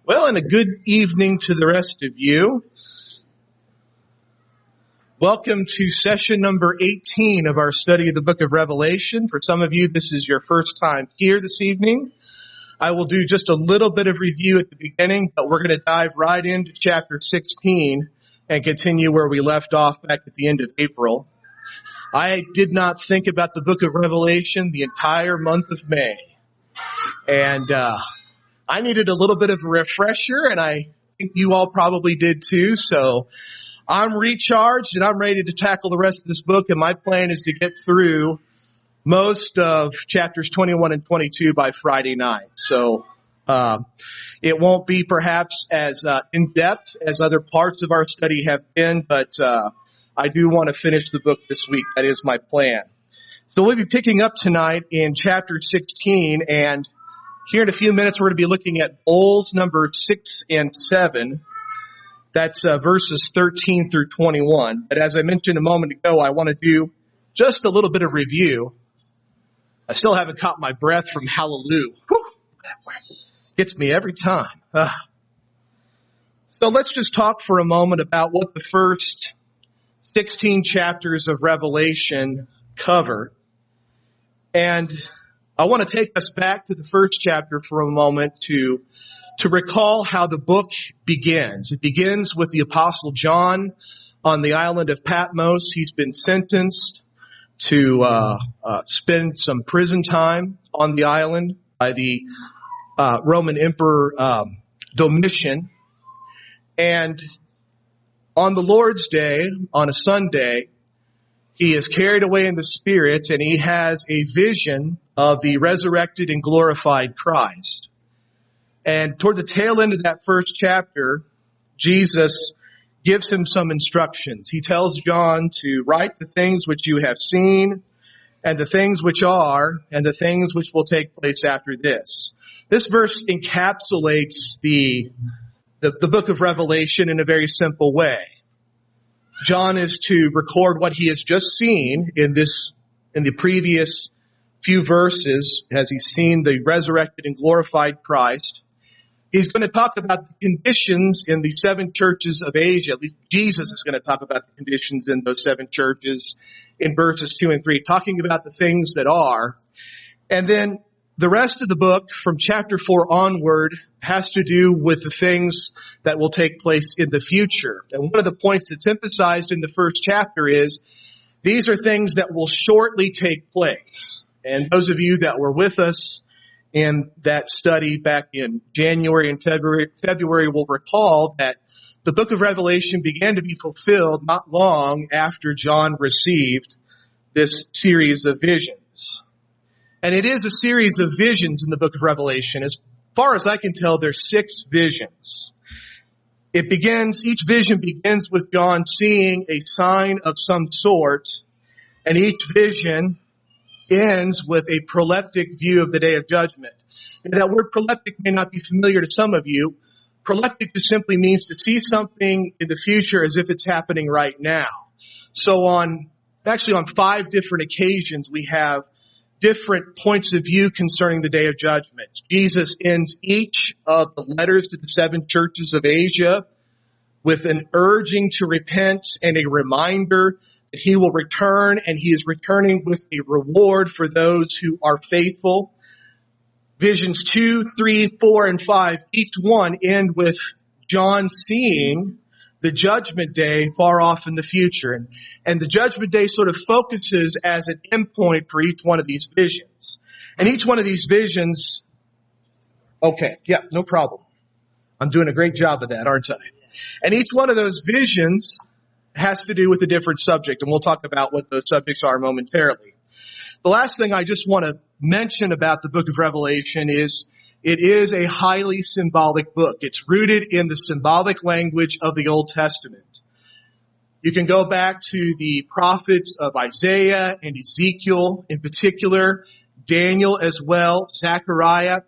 Well, and a good evening to the rest of you. Welcome to session number 18 of our study of the book of Revelation. For some of you, this is your first time here this evening. I will do just a little bit of review at the beginning, but we're going to dive right into chapter 16 and continue where we left off back at the end of April. I did not think about the book of Revelation the entire month of May. And I needed a little bit of a refresher, and I think you all probably did too. So I'm recharged, and I'm ready to tackle the rest of this book. And my plan is to get through most of chapters 21 and 22 by Friday night. So it won't be perhaps as in-depth as other parts of our study have been, but I do want to finish the book this week. That is my plan. So we'll be picking up tonight in chapter 16, and here in a few minutes, we're going to be looking at bowls number 6 and 7. That's verses 13 through 21. But as I mentioned a moment ago, I want to do just a little bit of review. I still haven't caught my breath from Hallelujah. Whew, gets me every time. So let's just talk for a moment about what the first 16 chapters of Revelation cover. And I want to take us back to the first chapter for a moment to recall how the book begins. It begins with the Apostle John on the island of Patmos. He's been sentenced to spend some prison time on the island by the Roman Emperor Domitian. And on the Lord's Day, on a Sunday, he is carried away in the Spirit, and he has a vision of the resurrected and glorified Christ. And toward the tail end of that first chapter, Jesus gives him some instructions. He tells John to write the things which you have seen, and the things which are, and the things which will take place after this. This verse encapsulates the book of Revelation in a very simple way. John is to record what he has just seen in the previous few verses as he's seen the resurrected and glorified Christ. He's going to talk about the conditions in the 7 churches of Asia. At least Jesus is going to talk about the conditions in those 7 churches in verses 2 and 3, talking about the things that are. And then the rest of the book from chapter 4 onward has to do with the things that will take place in the future. And one of the points that's emphasized in the first chapter is these are things that will shortly take place. And those of you that were with us in that study back in January and February will recall that the book of Revelation began to be fulfilled not long after John received this series of visions. And it is a series of visions in the book of Revelation. As far as I can tell, there's 6 visions. Each vision begins with John seeing a sign of some sort, and each vision ends with a proleptic view of the day of judgment. And that word proleptic may not be familiar to some of you. Proleptic just simply means to see something in the future as if it's happening right now. So on 5 different occasions, we have different points of view concerning the day of judgment. Jesus ends each of the letters to the 7 churches of Asia with an urging to repent and a reminder that he will return, and he is returning with a reward for those who are faithful. Visions 2, 3, 4, and 5, each one end with John seeing the judgment day far off in the future. And the judgment day sort of focuses as an endpoint for each one of these visions. And each one of these visions, no problem. I'm doing a great job of that, aren't I? And each one of those visions has to do with a different subject, and we'll talk about what those subjects are momentarily. The last thing I just want to mention about the book of Revelation is it is a highly symbolic book. It's rooted in the symbolic language of the Old Testament. You can go back to the prophets of Isaiah and Ezekiel in particular, Daniel as well, Zechariah,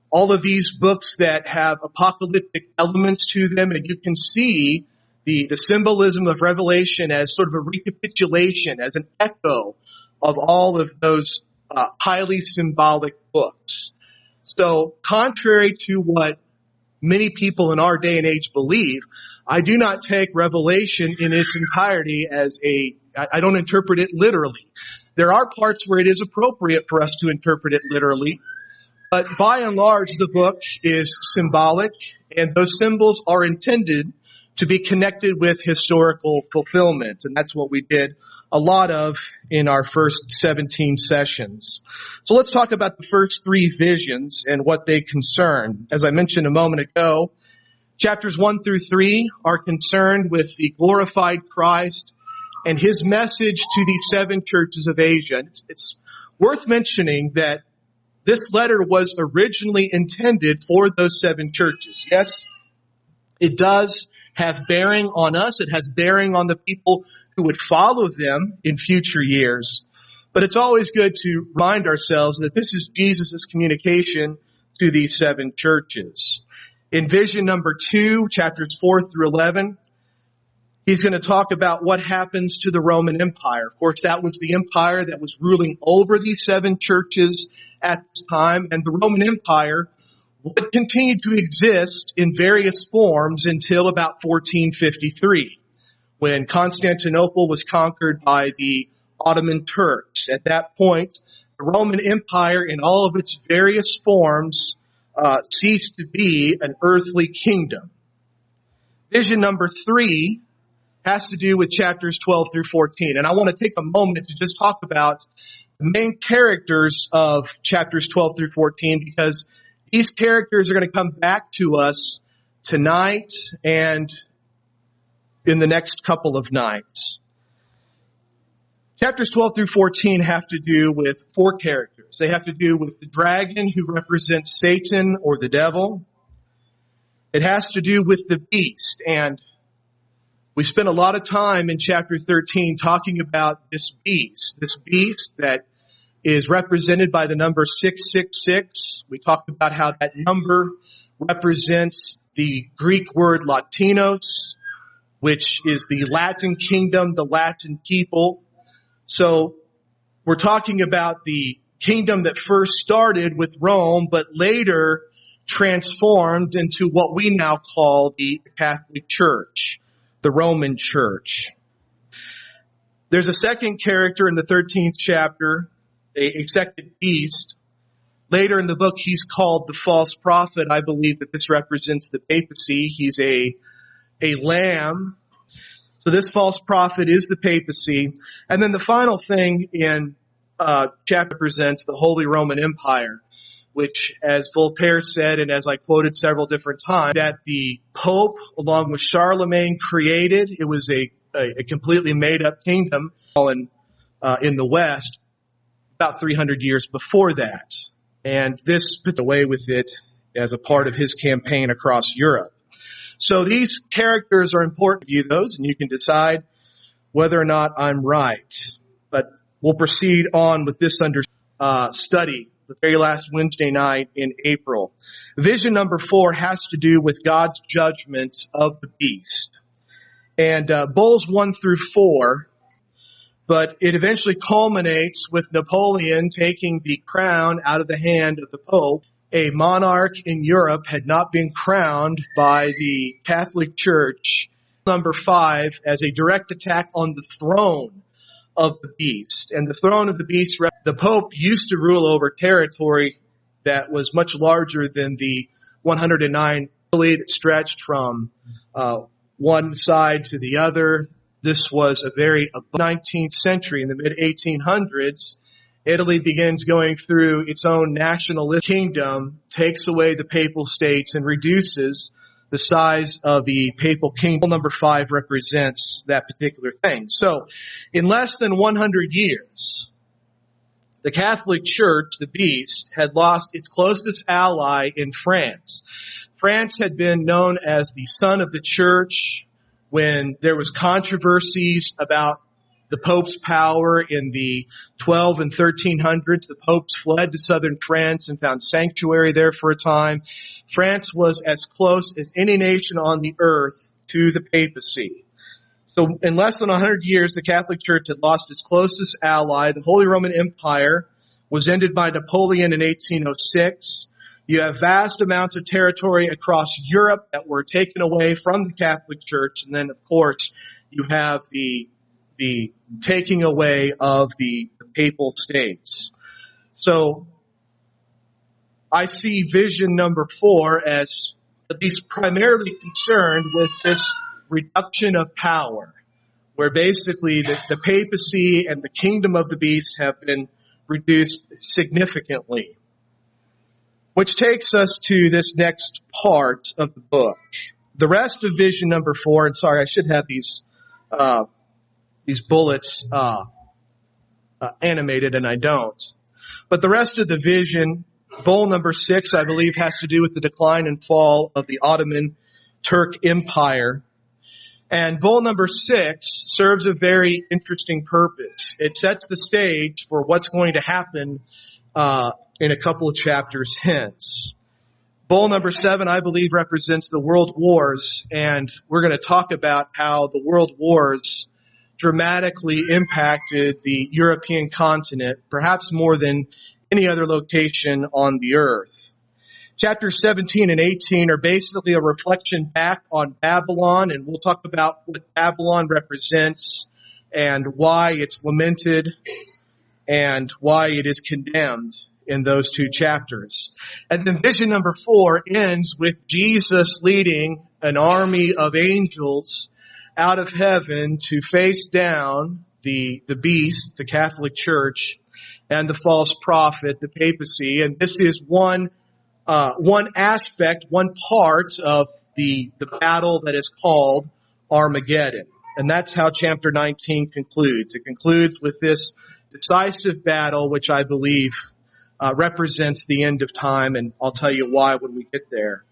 all of these books that have apocalyptic elements to them, and you can see the symbolism of Revelation as sort of a recapitulation, as an echo of all of those highly symbolic books. So contrary to what many people in our day and age believe, I do not take Revelation in its entirety I don't interpret it literally. There are parts where it is appropriate for us to interpret it literally, but by and large, the book is symbolic, and those symbols are intended to be connected with historical fulfillment. And that's what we did a lot of in our first 17 sessions. So let's talk about the first three visions and what they concern. As I mentioned a moment ago, chapters 1 through 3 are concerned with the glorified Christ and his message to the seven churches of Asia. It's worth mentioning that this letter was originally intended for those seven churches. Yes, it does have bearing on us. It has bearing on the people who would follow them in future years. But it's always good to remind ourselves that this is Jesus' communication to these seven churches. In vision number 2, chapters 4 through 11, he's going to talk about what happens to the Roman Empire. Of course, that was the empire that was ruling over these seven churches at this time, and the Roman Empire would continue to exist in various forms until about 1453, when Constantinople was conquered by the Ottoman Turks. At that point, the Roman Empire in all of its various forms ceased to be an earthly kingdom. Vision number 3 has to do with chapters 12 through 14. And I want to take a moment to just talk about the main characters of chapters 12 through 14, because these characters are going to come back to us tonight and in the next couple of nights. Chapters 12 through 14 have to do with 4 characters. They have to do with the dragon, who represents Satan or the devil. It has to do with the beast, and we spent a lot of time in chapter 13 talking about this beast that is represented by the number 666. We talked about how that number represents the Greek word Latinos, which is the Latin kingdom, the Latin people. So we're talking about the kingdom that first started with Rome, but later transformed into what we now call the Catholic Church, the Roman Church. There's a second character in the 13th chapter, a second beast. Later in the book, he's called the false prophet. I believe that this represents the papacy. He's a lamb. So this false prophet is the papacy. And then the final thing in chapter presents the Holy Roman Empire, which, as Voltaire said, and as I quoted several different times, that the Pope, along with Charlemagne, created. It was a completely made-up kingdom in the West about 300 years before that. And this puts away with it as a part of his campaign across Europe. So these characters are important to you, those, and you can decide whether or not I'm right. But we'll proceed on with this study the very last Wednesday night in April. Vision number 4 has to do with God's judgment of the beast. And bulls 1 through 4, but it eventually culminates with Napoleon taking the crown out of the hand of the Pope. A monarch in Europe had not been crowned by the Catholic Church. Number 5, as a direct attack on the throne of the beast. And the throne of the beast, the Pope used to rule over territory that was much larger than the 109 Italy that stretched from one side to the other. This was a very 19th century. In the mid-1800s, Italy begins going through its own nationalist kingdom, takes away the papal states, and reduces the size of the papal kingdom. Number 5 represents that particular thing. So, in less than 100 years, the Catholic Church, the beast, had lost its closest ally in France. France had been known as the son of the church when there was controversies about the Pope's power in the 12 and 1300s. The popes fled to southern France and found sanctuary there for a time. France was as close as any nation on the earth to the papacy. So in less than 100 years, the Catholic Church had lost its closest ally. The Holy Roman Empire was ended by Napoleon in 1806. You have vast amounts of territory across Europe that were taken away from the Catholic Church. And then, of course, you have the taking away of the papal states. So I see vision number 4 as at least primarily concerned with this reduction of power, where basically the papacy and the kingdom of the beast have been reduced significantly. Which takes us to this next part of the book. The rest of vision number 4, and sorry, I should have these bullets animated, and I don't. But the rest of the vision, bowl number 6, I believe, has to do with the decline and fall of the Ottoman Turk Empire. And bowl number 6 serves a very interesting purpose. It sets the stage for what's going to happen in a couple of chapters hence. Bowl number 7, I believe, represents the world wars, and we're going to talk about how the world wars dramatically impacted the European continent, perhaps more than any other location on the earth. Chapters 17 and 18 are basically a reflection back on Babylon, and we'll talk about what Babylon represents and why it's lamented and why it is condemned in those 2 chapters. And then vision number 4 ends with Jesus leading an army of angels out of heaven to face down the beast, the Catholic Church, and the false prophet, the papacy. And this is one aspect, one part of the battle that is called Armageddon. And that's how chapter 19 concludes. It concludes with this decisive battle, which I believe represents the end of time, and I'll tell you why when we get there.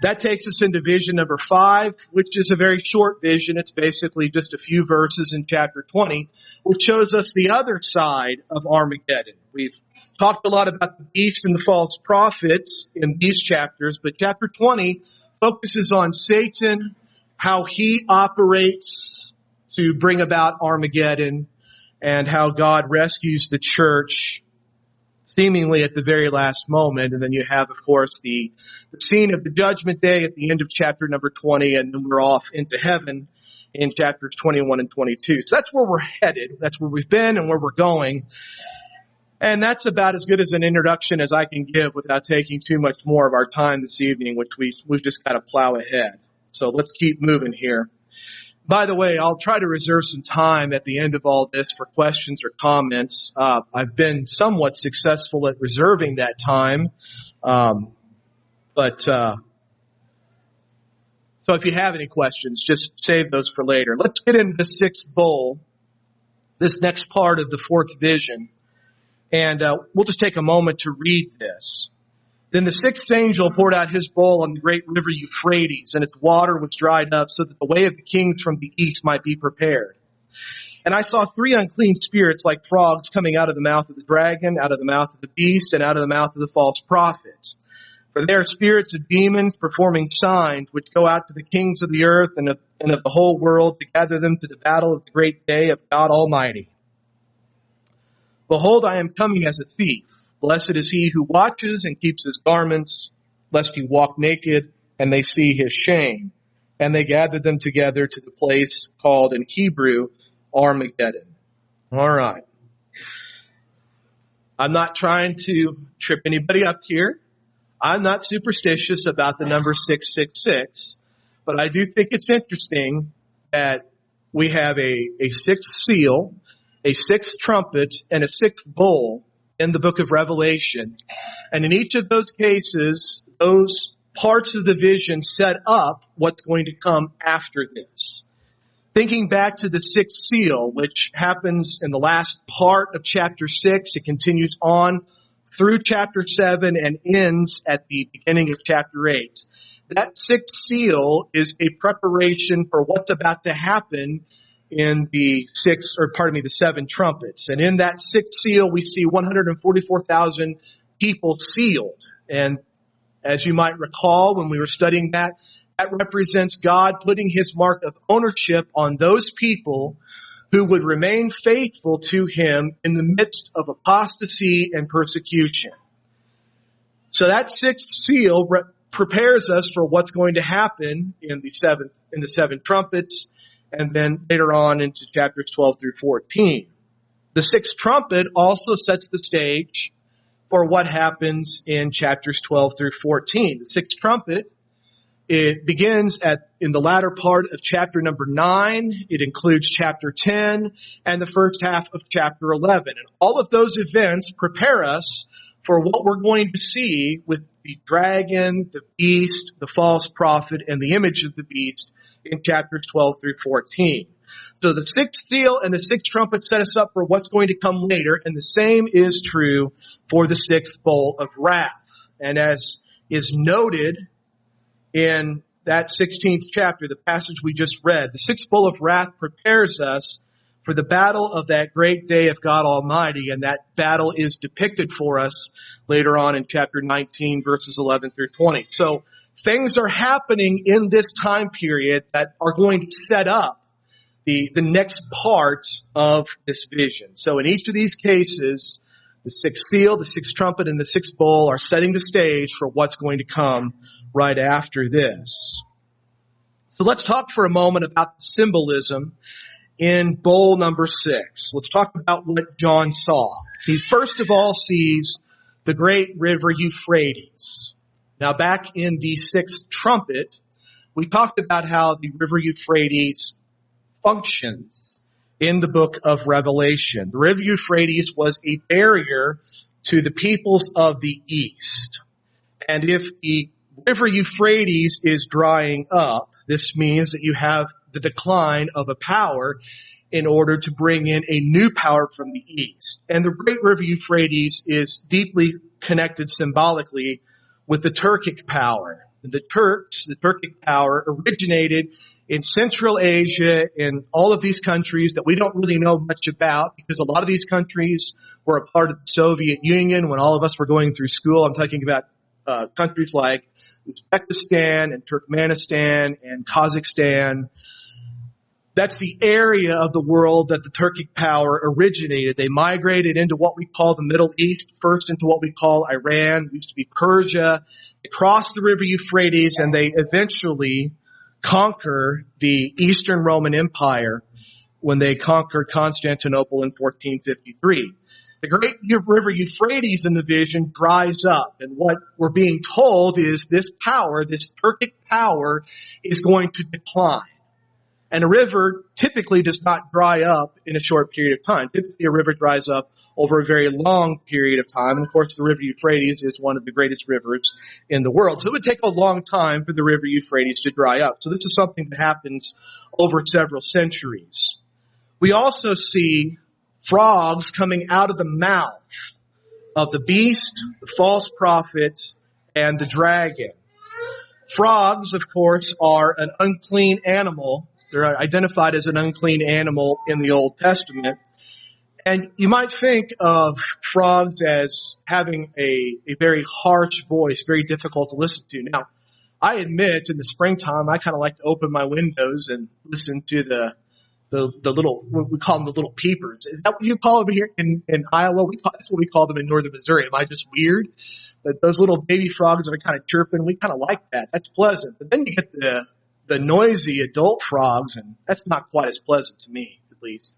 That takes us into vision number 5, which is a very short vision. It's basically just a few verses in chapter 20, which shows us the other side of Armageddon. We've talked a lot about the beast and the false prophets in these chapters, but chapter 20 focuses on Satan, how he operates to bring about Armageddon, and how God rescues the church seemingly at the very last moment. And then you have, of course, the scene of the judgment day at the end of chapter number 20, and then we're off into heaven in chapters 21 and 22. So that's where we're headed. That's where we've been and where we're going. And that's about as good as an introduction as I can give without taking too much more of our time this evening, which we've just got to plow ahead. So let's keep moving here. By the way, I'll try to reserve some time at the end of all this for questions or comments. I've been somewhat successful at reserving that time. So if you have any questions, just save those for later. Let's get into the 6th bowl, this next part of the 4th vision. And we'll just take a moment to read this. Then the 6th angel poured out his bowl on the great river Euphrates, and its water was dried up so that the way of the kings from the east might be prepared. And I saw 3 unclean spirits like frogs coming out of the mouth of the dragon, out of the mouth of the beast, and out of the mouth of the false prophets. For they are spirits of demons performing signs which go out to the kings of the earth and of the whole world to gather them to the battle of the great day of God Almighty. Behold, I am coming as a thief. Blessed is he who watches and keeps his garments, lest he walk naked and they see his shame. And they gathered them together to the place called in Hebrew Armageddon. All right. I'm not trying to trip anybody up here. I'm not superstitious about the number 666, but I do think it's interesting that we have a 6th seal, a 6th trumpet, and a 6th bowl in the book of Revelation. And in each of those cases, those parts of the vision set up what's going to come after this. Thinking back to the 6th seal, which happens in the last part of chapter 6, it continues on through chapter 7 and ends at the beginning of chapter 8. That 6th seal is a preparation for what's about to happen in the 7 trumpets. And in that 6th seal, we see 144,000 people sealed. And as you might recall, when we were studying that represents God putting his mark of ownership on those people who would remain faithful to him in the midst of apostasy and persecution. So that sixth seal prepares us for what's going to happen in the seven trumpets, and then later on into chapters 12 through 14. The sixth trumpet also sets the stage for what happens in chapters 12 through 14. The sixth trumpet, it begins in the latter part of chapter number 9. It includes chapter 10 and the first half of chapter 11. And all of those events prepare us for what we're going to see with the dragon, the beast, the false prophet, and the image of the beast in chapters 12 through 14. So the sixth seal and the sixth trumpet set us up for what's going to come later, and the same is true for the sixth bowl of wrath. And as is noted in that 16th chapter, the passage we just read, the sixth bowl of wrath prepares us for the battle of that great day of God Almighty, and that battle is depicted for us later on in chapter 19, verses 11 through 20. So things are happening in this time period that are going to set up the next part of this vision. So in each of these cases, the sixth seal, the sixth trumpet, and the sixth bowl are setting the stage for what's going to come right after this. So let's talk for a moment about the symbolism in bowl number 6. Let's talk about what John saw. He first of all sees the great river Euphrates. Now back in the sixth trumpet, we talked about how the river Euphrates functions in the book of Revelation. The river Euphrates was a barrier to the peoples of the east. And if the river Euphrates is drying up, this means that you have the decline of a power in order to bring in a new power from the east. And the great river Euphrates is deeply connected symbolically with the Turkic power. The Turkic power originated in Central Asia, in all of these countries that we don't really know much about, because a lot of these countries were a part of the Soviet Union when all of us were going through school. I'm talking about countries like Uzbekistan and Turkmenistan and Kazakhstan. That's the area of the world that the Turkic power originated. They migrated into what we call the Middle East, first into what we call Iran, used to be Persia. They crossed the river Euphrates, and they eventually conquer the Eastern Roman Empire when they conquered Constantinople in 1453. The great river Euphrates in the vision dries up, and what we're being told is this power, this Turkic power, is going to decline. And a river typically does not dry up in a short period of time. Typically, a river dries up over a very long period of time. And of course, the river Euphrates is one of the greatest rivers in the world. So it would take a long time for the river Euphrates to dry up. So this is something that happens over several centuries. We also see frogs coming out of the mouth of the beast, the false prophet, and the dragon. Frogs, of course, are an unclean animal. They're identified as an unclean animal in the Old Testament. And you might think of frogs as having a very harsh voice, very difficult to listen to. Now, I admit in the springtime, I kind of like to open my windows and listen to the little, we call them the little peepers. Is that what you call them here in Iowa? That's what we call them in northern Missouri. Am I just weird? But those little baby frogs that are kind of chirping, we kind of like that. That's pleasant. But then you get the noisy adult frogs, and that's not quite as pleasant to me, at least.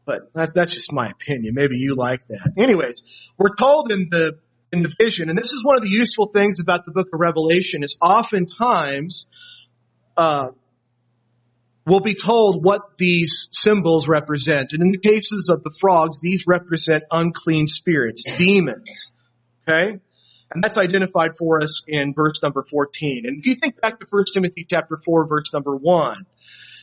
But that's just my opinion. Maybe you like that. Anyways, we're told in the vision, and this is one of the useful things about the book of Revelation, is oftentimes we'll be told what these symbols represent. And in the cases of the frogs, these represent unclean spirits, demons. Okay? And that's identified for us in verse number 14. And if you think back to 1 Timothy chapter 4, verse number 1,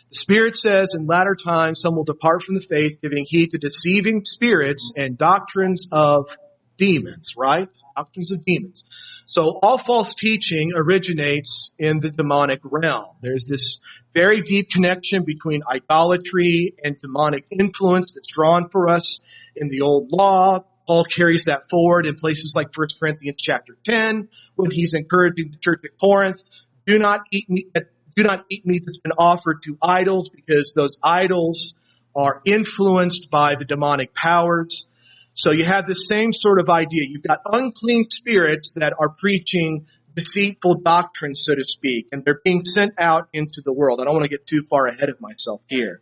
the Spirit says, in latter times some will depart from the faith, giving heed to deceiving spirits and doctrines of demons, right? Doctrines of demons. So all false teaching originates in the demonic realm. There's this very deep connection between idolatry and demonic influence that's drawn for us in the old law. Paul carries that forward in places like 1 Corinthians chapter 10, when he's encouraging the church at Corinth, do not eat meat that's been offered to idols, because those idols are influenced by the demonic powers. So you have the same sort of idea. You've got unclean spirits that are preaching deceitful doctrine, so to speak, and they're being sent out into the world. I don't want to get too far ahead of myself here.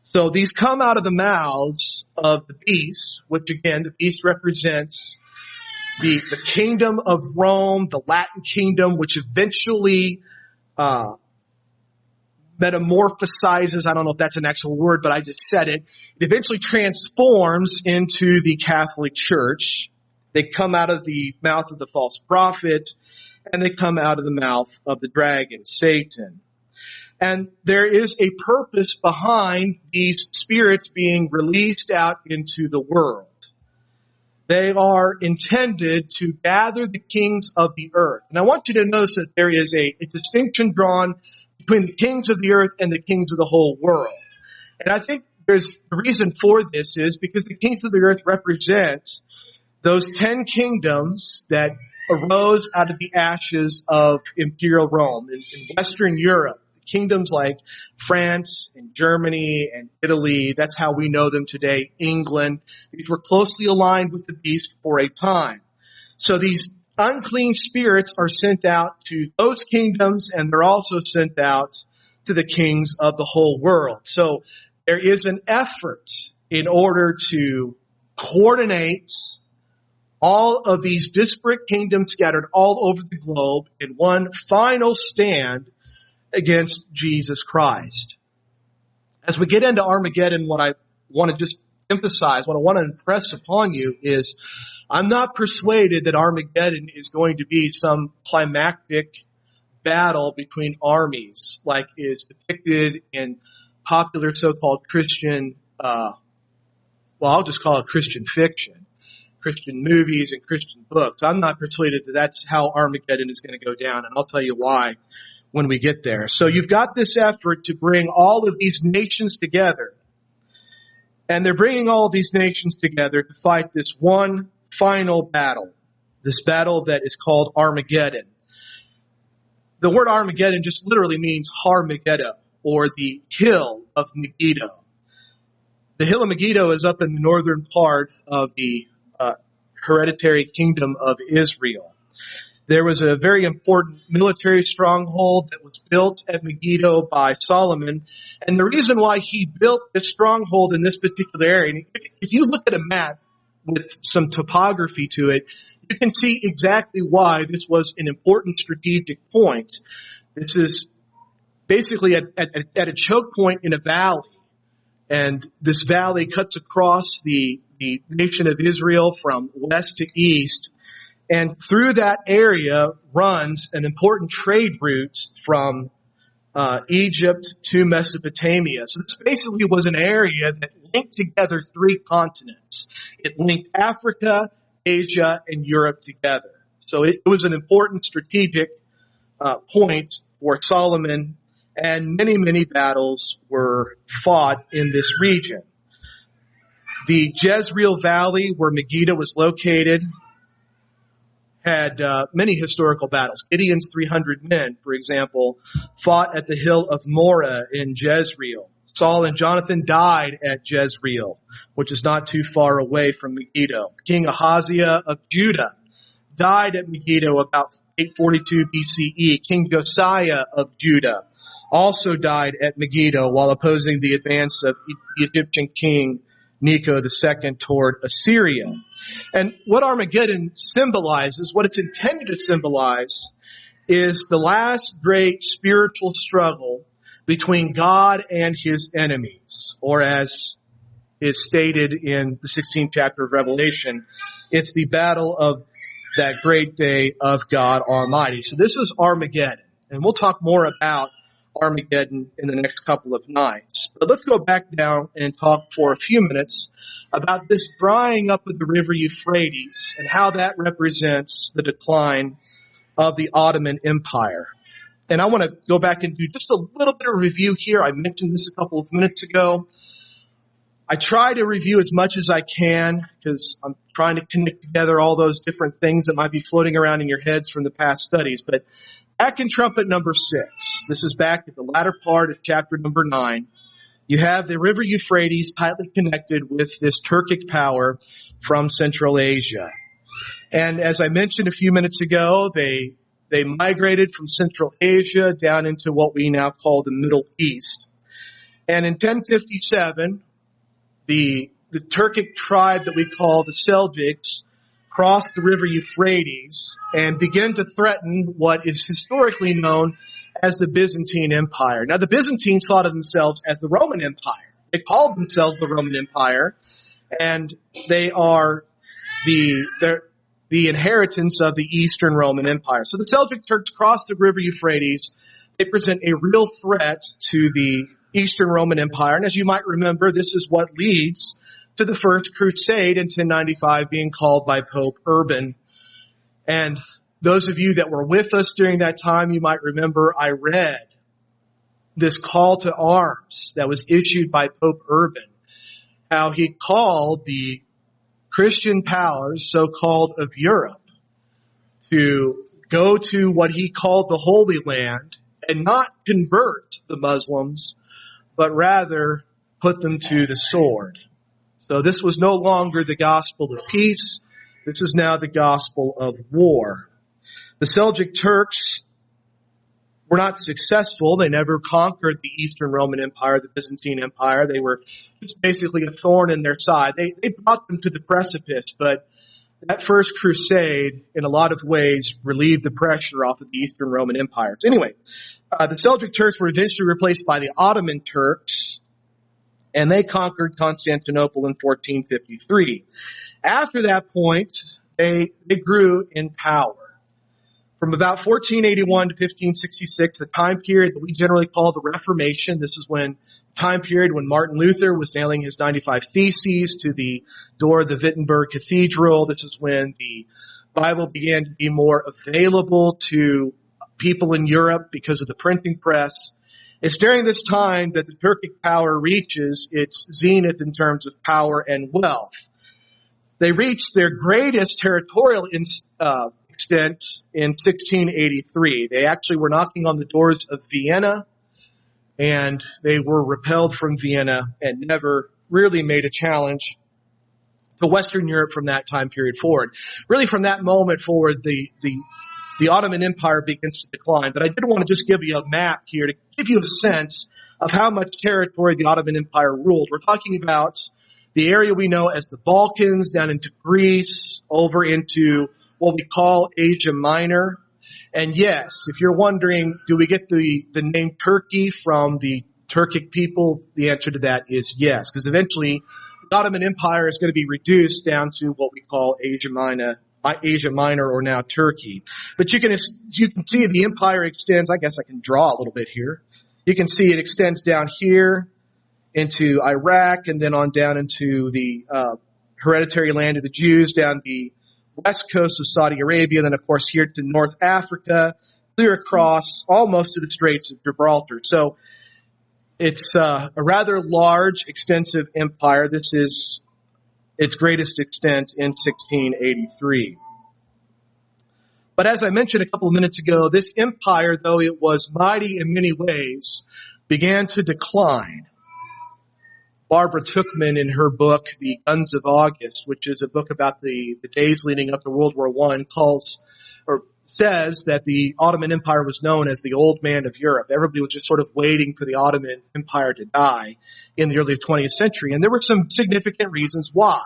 So these come out of the mouths of the beast, which again, the beast represents the kingdom of Rome, the Latin kingdom, which eventually metamorphosizes. I don't know if that's an actual word, but I just said it. It eventually transforms into the Catholic Church. They come out of the mouth of the false prophet, and they come out of the mouth of the dragon, Satan. And there is a purpose behind these spirits being released out into the world. They are intended to gather the kings of the earth. And I want you to notice that there is a distinction drawn between the kings of the earth and the kings of the whole world. And I think the reason for this is because the kings of the earth represents those 10 kingdoms that arose out of the ashes of imperial Rome in Western Europe. Kingdoms like France and Germany and Italy, that's how we know them today, England. These were closely aligned with the beast for a time. So these unclean spirits are sent out to those kingdoms, and they're also sent out to the kings of the whole world. So there is an effort in order to coordinate all of these disparate kingdoms scattered all over the globe in one final stand against Jesus Christ. As we get into Armageddon, what I want to just emphasize, what I want to impress upon you is I'm not persuaded that Armageddon is going to be some climactic battle between armies like is depicted in popular so-called Christian, I'll just call it Christian fiction, Christian movies and Christian books. I'm not persuaded that that's how Armageddon is going to go down, and I'll tell you why when we get there. So you've got this effort to bring all of these nations together. And they're bringing all of these nations together to fight this one final battle. This battle that is called Armageddon. The word Armageddon just literally means Har Megiddo, or the hill of Megiddo. The hill of Megiddo is up in the northern part of the hereditary kingdom of Israel. There was a very important military stronghold that was built at Megiddo by Solomon. And the reason why he built this stronghold in this particular area, and if you look at a map with some topography to it, you can see exactly why this was an important strategic point. This is basically at a choke point in a valley. And this valley cuts across the nation of Israel from west to east. And through that area runs an important trade route from Egypt to Mesopotamia. So this basically was an area that linked together 3 continents. It linked Africa, Asia, and Europe together. So it was an important strategic point for Solomon, and many, many battles were fought in this region. The Jezreel Valley, where Megiddo was located, had many historical battles. Gideon's 300 men, for example, fought at the hill of Moreh in Jezreel. Saul and Jonathan died at Jezreel, which is not too far away from Megiddo. King Ahaziah of Judah died at Megiddo about 842 BCE. King Josiah of Judah also died at Megiddo while opposing the advance of the Egyptian king Necho II toward Assyria. And what Armageddon symbolizes, what it's intended to symbolize, is the last great spiritual struggle between God and his enemies. Or as is stated in the 16th chapter of Revelation, it's the battle of that great day of God Almighty. So this is Armageddon. And we'll talk more about Armageddon in the next couple of nights. But let's go back down and talk for a few minutes about this drying up of the river Euphrates and how that represents the decline of the Ottoman Empire. And I want to go back and do just a little bit of review here. I mentioned this a couple of minutes ago. I try to review as much as I can because I'm trying to connect together all those different things that might be floating around in your heads from the past studies. But back in trumpet number 6, this is back at the latter part of chapter number 9, you have the river Euphrates tightly connected with this Turkic power from Central Asia. And as I mentioned a few minutes ago, they migrated from Central Asia down into what we now call the Middle East. And in 1057, the Turkic tribe that we call the Seljuks crossed the river Euphrates and began to threaten what is historically known as the Byzantine Empire. Now, the Byzantines thought of themselves as the Roman Empire. They called themselves the Roman Empire, and they are the inheritance of the Eastern Roman Empire. So the Seljuk Turks crossed the river Euphrates. They present a real threat to the Eastern Roman Empire. And as you might remember, this is what leads to the First Crusade in 1095 being called by Pope Urban. And those of you that were with us during that time, you might remember I read this call to arms that was issued by Pope Urban, how he called the Christian powers, so-called of Europe, to go to what he called the Holy Land and not convert the Muslims, but rather put them to the sword. So this was no longer the gospel of peace. This is now the gospel of war. The Seljuk Turks were not successful. They never conquered the Eastern Roman Empire, the Byzantine Empire. They were just basically a thorn in their side. They brought them to the precipice, but that First Crusade, in a lot of ways, relieved the pressure off of the Eastern Roman empires. Anyway, the Seljuk Turks were eventually replaced by the Ottoman Turks, and they conquered Constantinople in 1453. After that point, they grew in power. From about 1481 to 1566, the time period that we generally call the Reformation, this is when time period when Martin Luther was nailing his 95 Theses to the door of the Wittenberg Cathedral. This is when the Bible began to be more available to people in Europe because of the printing press. It's during this time that the Turkic power reaches its zenith in terms of power and wealth. They reached their greatest territorial extent in 1683. They actually were knocking on the doors of Vienna, and they were repelled from Vienna and never really made a challenge to Western Europe from that time period forward. Really, from that moment forward, the Ottoman Empire begins to decline. But I did want to just give you a map here to give you a sense of how much territory the Ottoman Empire ruled. We're talking about the area we know as the Balkans, down into Greece, over into what we call Asia Minor. And yes, if you're wondering, do we get the name Turkey from the Turkic people? The answer to that is yes, because eventually the Ottoman Empire is going to be reduced down to what we call Asia Minor, or now Turkey. But you can see the empire extends. I guess I can draw a little bit here. You can see it extends down here into Iraq, and then on down into the hereditary land of the Jews, down the west coast of Saudi Arabia, then of course here to North Africa, clear across almost to the Straits of Gibraltar. So it's a rather large, extensive empire. This is its greatest extent in 1683. But as I mentioned a couple of minutes ago, this empire, though it was mighty in many ways, began to decline. Barbara Tuchman, in her book, The Guns of August, which is a book about the days leading up to World War I, says that the Ottoman Empire was known as the old man of Europe. Everybody was just sort of waiting for the Ottoman Empire to die in the early 20th century. And there were some significant reasons why.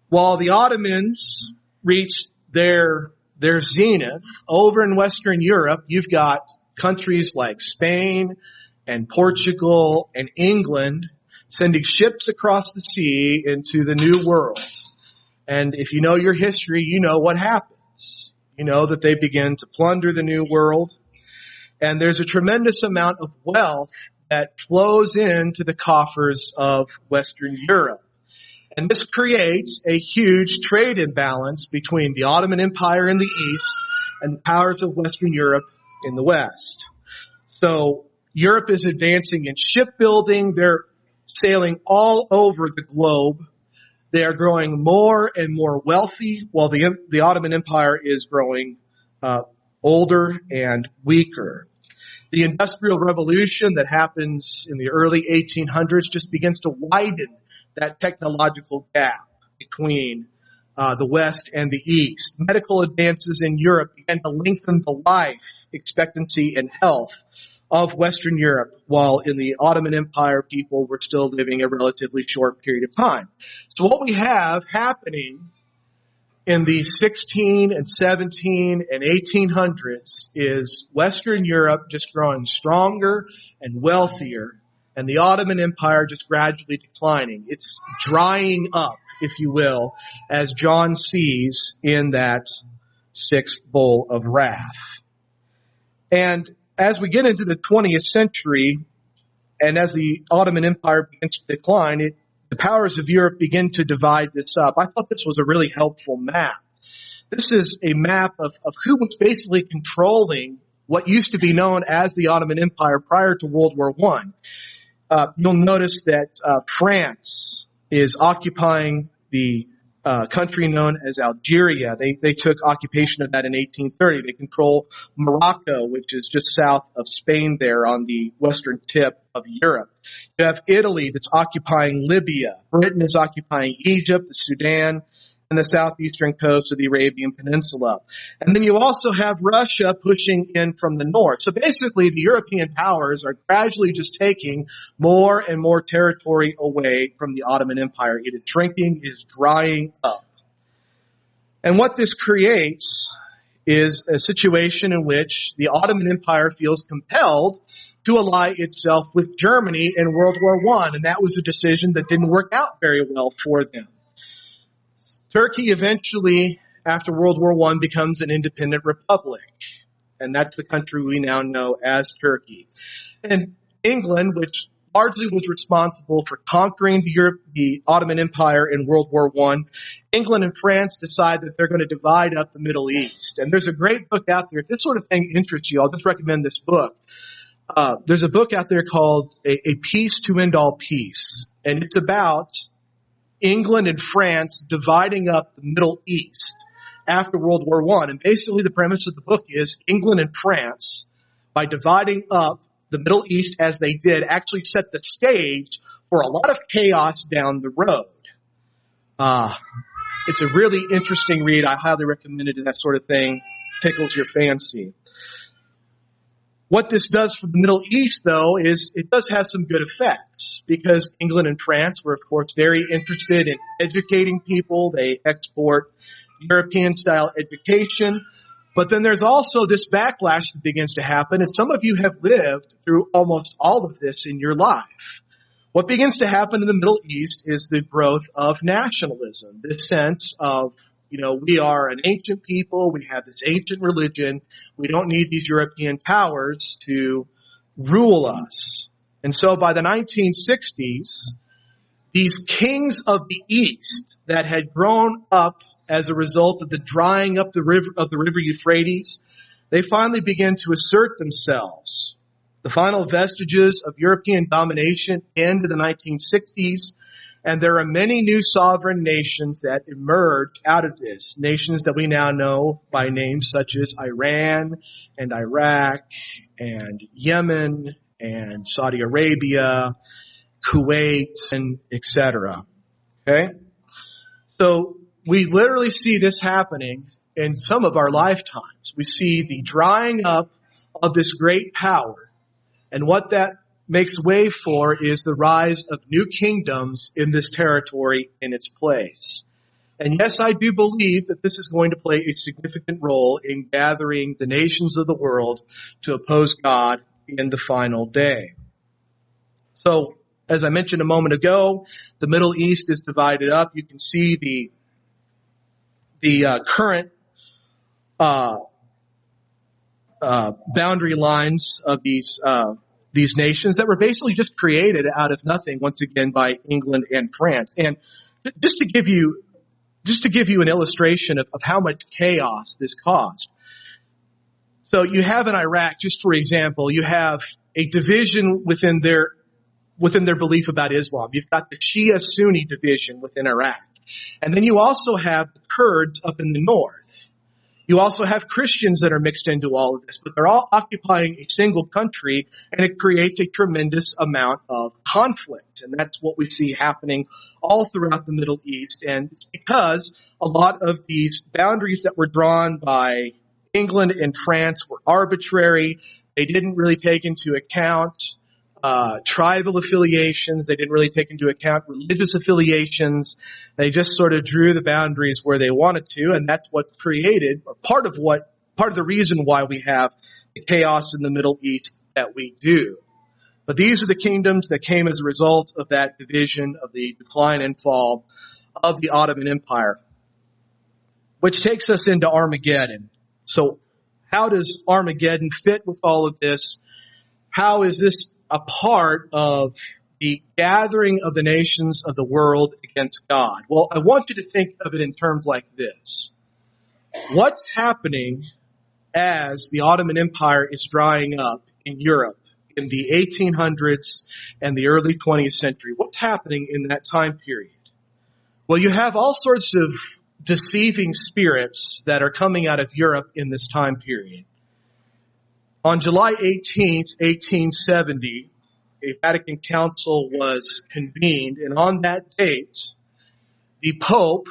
While the Ottomans reached their zenith, over in Western Europe, you've got countries like Spain and Portugal and England sending ships across the sea into the New World. And if you know your history, you know what happens. You know that they begin to plunder the New World. And there's a tremendous amount of wealth that flows into the coffers of Western Europe. And this creates a huge trade imbalance between the Ottoman Empire in the east and the powers of Western Europe in the west. So Europe is advancing in shipbuilding. They're sailing all over the globe. They are growing more and more wealthy, while the Ottoman Empire is growing older and weaker. The Industrial Revolution that happens in the early 1800s just begins to widen that technological gap. between the West and the East. Medical advances in Europe began to lengthen the life expectancy and health of Western Europe, while in the Ottoman Empire, people were still living a relatively short period of time. So what we have happening in the 16 and 17 and 1800s is Western Europe just growing stronger and wealthier, and the Ottoman Empire just gradually declining. It's drying up, if you will, as John sees in that sixth bowl of wrath. And as we get into the 20th century, and as the Ottoman Empire begins to decline, the powers of Europe begin to divide this up. I thought this was a really helpful map. This is a map of who was basically controlling what used to be known as the Ottoman Empire prior to World War I. You'll notice that France is occupying the country known as Algeria. They took occupation of that in 1830. They control Morocco, which is just south of Spain there on the western tip of Europe. You have Italy that's occupying Libya. Britain is occupying Egypt, the Sudan, and the southeastern coast of the Arabian Peninsula. And then you also have Russia pushing in from the north. So basically, the European powers are gradually just taking more and more territory away from the Ottoman Empire. It is shrinking, it is drying up. And what this creates is a situation in which the Ottoman Empire feels compelled to ally itself with Germany in World War I. And that was a decision that didn't work out very well for them. Turkey eventually, after World War I, becomes an independent republic. And that's the country we now know as Turkey. And England, which largely was responsible for conquering the Ottoman Empire in World War I, England and France decide that they're going to divide up the Middle East. And there's a great book out there. If this sort of thing interests you, I'll just recommend this book. There's a book out there called A Peace to End All Peace. And it's about England and France dividing up the Middle East after World War I. And basically the premise of the book is England and France, by dividing up the Middle East as they did, actually set the stage for a lot of chaos down the road. It's a really interesting read. I highly recommend it if that sort of thing tickles your fancy. What this does for the Middle East, though, is it does have some good effects, because England and France were, of course, very interested in educating people. They export European-style education. But then there's also this backlash that begins to happen, and some of you have lived through almost all of this in your life. What begins to happen in the Middle East is the growth of nationalism, this sense of, we are an ancient people. We have this ancient religion. We don't need these European powers to rule us. And so by the 1960s, these kings of the East that had grown up as a result of the drying up the river Euphrates, they finally began to assert themselves. The final vestiges of European domination end in the 1960s. And there are many new sovereign nations that emerged out of this, nations that we now know by names such as Iran and Iraq and Yemen and Saudi Arabia, Kuwait, and etc. Okay? So we literally see this happening in some of our lifetimes. We see the drying up of this great power, and what that makes way for is the rise of new kingdoms in this territory in its place. And yes, I do believe that this is going to play a significant role in gathering the nations of the world to oppose God in the final day. So, as I mentioned a moment ago, the Middle East is divided up. You can see the current boundary lines of these nations that were basically just created out of nothing, once again, by England and France. And just to give you an illustration of how much chaos this caused. So you have in Iraq, just for example, you have a division within their belief about Islam. You've got the Shia-Sunni division within Iraq. And then you also have the Kurds up in the north. You also have Christians that are mixed into all of this, but they're all occupying a single country, and it creates a tremendous amount of conflict. And that's what we see happening all throughout the Middle East. And it's because a lot of these boundaries that were drawn by England and France were arbitrary. They didn't really take into account tribal affiliations. They didn't really take into account religious affiliations. They just sort of drew the boundaries where they wanted to, and that's what created, or part of the reason why we have the chaos in the Middle East that we do. But these are the kingdoms that came as a result of that division, of the decline and fall of the Ottoman Empire, which takes us into Armageddon. So how does Armageddon fit with all of this? How is this a part of the gathering of the nations of the world against God? Well, I want you to think of it in terms like this. What's happening as the Ottoman Empire is drying up in Europe in the 1800s and the early 20th century? What's happening in that time period? Well, you have all sorts of deceiving spirits that are coming out of Europe in this time period. On July 18th, 1870, a Vatican Council was convened, and on that date, the Pope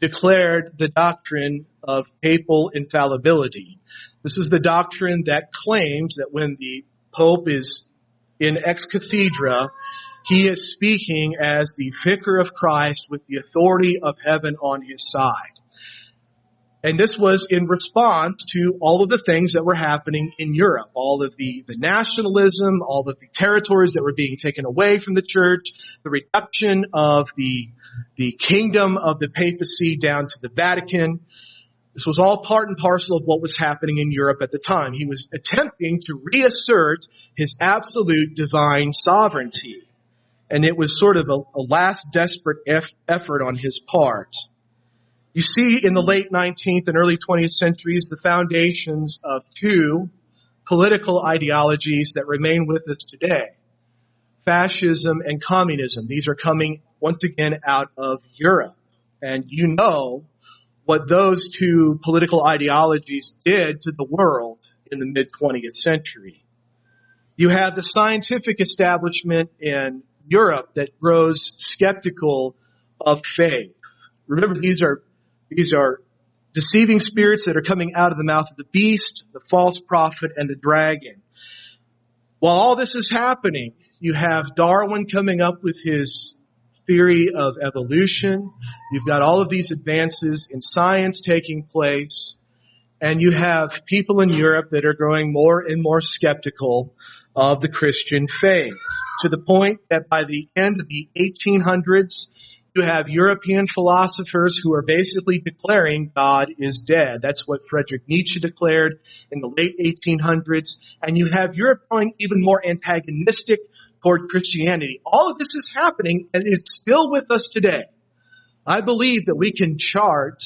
declared the doctrine of papal infallibility. This is the doctrine that claims that when the Pope is in ex cathedra, he is speaking as the vicar of Christ with the authority of heaven on his side. And this was in response to all of the things that were happening in Europe, all of the nationalism, all of the territories that were being taken away from the church, the reduction of the kingdom of the papacy down to the Vatican. This was all part and parcel of what was happening in Europe at the time. He was attempting to reassert his absolute divine sovereignty. And it was sort of a last desperate effort on his part. You see in the late 19th and early 20th centuries the foundations of two political ideologies that remain with us today. Fascism and communism. These are coming once again out of Europe. And you know what those two political ideologies did to the world in the mid-20th century. You have the scientific establishment in Europe that grows skeptical of faith. Remember, these are deceiving spirits that are coming out of the mouth of the beast, the false prophet, and the dragon. While all this is happening, you have Darwin coming up with his theory of evolution. You've got all of these advances in science taking place. And you have people in Europe that are growing more and more skeptical of the Christian faith, to the point that by the end of the 1800s, you have European philosophers who are basically declaring God is dead. That's what Friedrich Nietzsche declared in the late 1800s. And you have Europe growing even more antagonistic toward Christianity. All of this is happening, and it's still with us today. I believe that we can chart